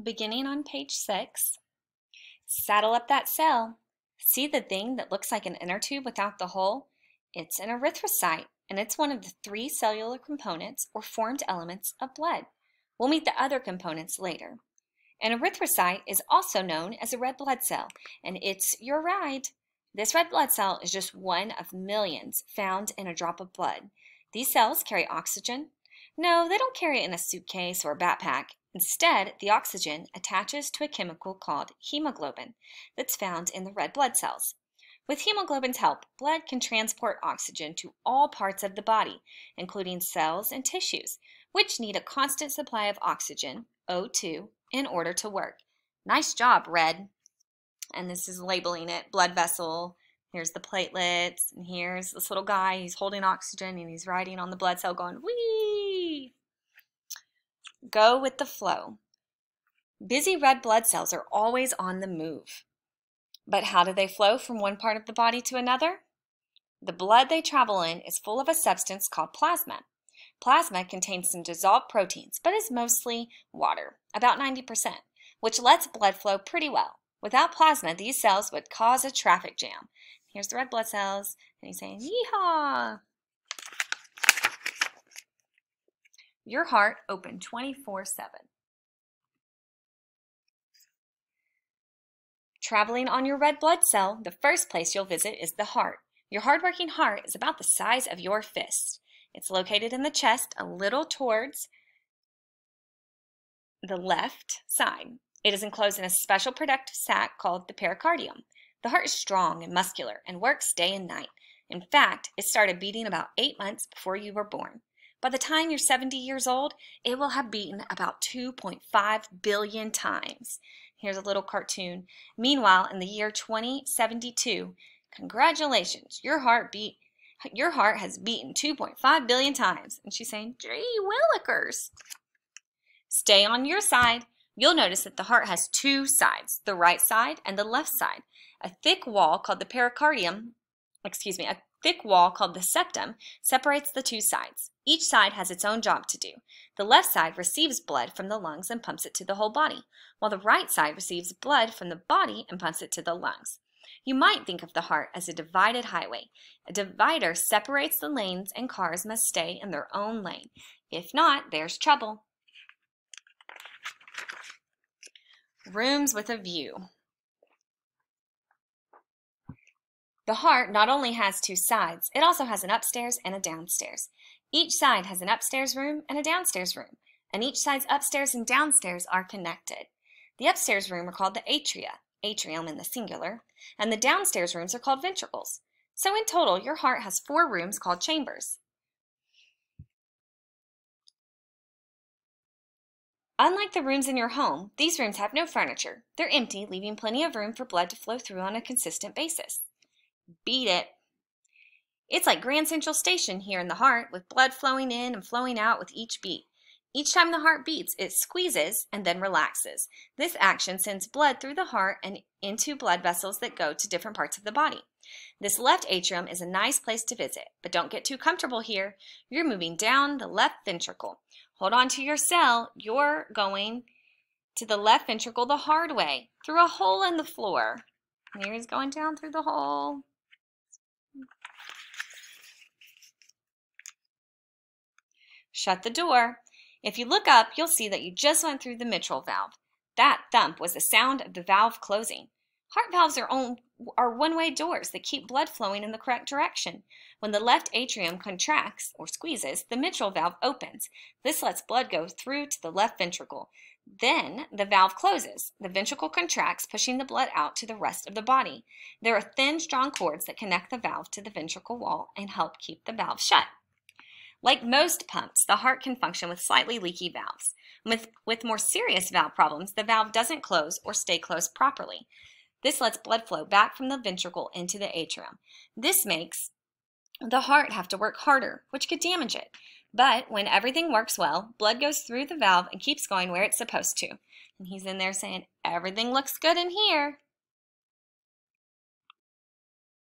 Beginning on page 6, saddle up that cell. See the thing that looks like an inner tube without the hole? It's an erythrocyte, and it's one of the 3 cellular components or formed elements of blood. We'll meet the other components later. An erythrocyte is also known as a red blood cell, and it's your ride. This red blood cell is just one of millions found in a drop of blood. These cells carry oxygen. No, they don't carry it in a suitcase or a backpack. Instead, the oxygen attaches to a chemical called hemoglobin that's found in the red blood cells. With hemoglobin's help, blood can transport oxygen to all parts of the body, including cells and tissues, which need a constant supply of oxygen, O2, in order to work. Nice job, red. And this is labeling it, blood vessel. Here's the platelets, and here's this little guy. He's holding oxygen, and he's riding on the blood cell going, whee! Go with the flow. Busy red blood cells are always on the move. But how do they flow from one part of the body to another? The blood they travel in is full of a substance called plasma. Plasma contains some dissolved proteins, but is mostly water, about 90%, which lets blood flow pretty well. Without plasma, these cells would cause a traffic jam. Here's the red blood cells, and he's saying, yeehaw! Your heart open 24/7. Traveling on your red blood cell, the first place you'll visit is the heart. Your hard-working heart is about the size of your fist. It's located in the chest a little towards the left side. It is enclosed in a special protective sac called the pericardium. The heart is strong and muscular and works day and night. In fact, it started beating about 8 months before you were born. By the time you're 70 years old, it will have beaten about 2.5 billion times. Here's a little cartoon. Meanwhile, in the year 2072, congratulations, your heart has beaten 2.5 billion times. And she's saying, gee willikers. Stay on your side. You'll notice that the heart has 2 sides, the right side and the left side. A thick wall called the septum separates the 2 sides. Each side has its own job to do. The left side receives blood from the lungs and pumps it to the whole body, while the right side receives blood from the body and pumps it to the lungs. You might think of the heart as a divided highway. A divider separates the lanes, and cars must stay in their own lane. If not, there's trouble. Rooms with a view. The heart not only has 2 sides, it also has an upstairs and a downstairs. Each side has an upstairs room and a downstairs room, and each side's upstairs and downstairs are connected. The upstairs room are called the atria, atrium in the singular, and the downstairs rooms are called ventricles. So in total, your heart has 4 rooms called chambers. Unlike the rooms in your home, these rooms have no furniture. They're empty, leaving plenty of room for blood to flow through on a consistent basis. Beat it. It's like Grand Central Station here in the heart, with blood flowing in and flowing out with each beat. Each time the heart beats, it squeezes and then relaxes. This action sends blood through the heart and into blood vessels that go to different parts of the body. This left atrium is a nice place to visit, but don't get too comfortable here. You're moving down the left ventricle. Hold on to your cell. You're going to the left ventricle the hard way, through a hole in the floor. And here he's going down through the hole. Shut the door. If you look up, you'll see that you just went through the mitral valve. That thump was the sound of the valve closing. Heart valves are one-way doors that keep blood flowing in the correct direction. When the left atrium contracts or squeezes, the mitral valve opens. This lets blood go through to the left ventricle. Then the valve closes. The ventricle contracts, pushing the blood out to the rest of the body. There are thin, strong cords that connect the valve to the ventricle wall and help keep the valve shut. Like most pumps, the heart can function with slightly leaky valves. With more serious valve problems, the valve doesn't close or stay closed properly. This lets blood flow back from the ventricle into the atrium. This makes the heart have to work harder, which could damage it. But when everything works well, blood goes through the valve and keeps going where it's supposed to. And he's in there saying, everything looks good in here.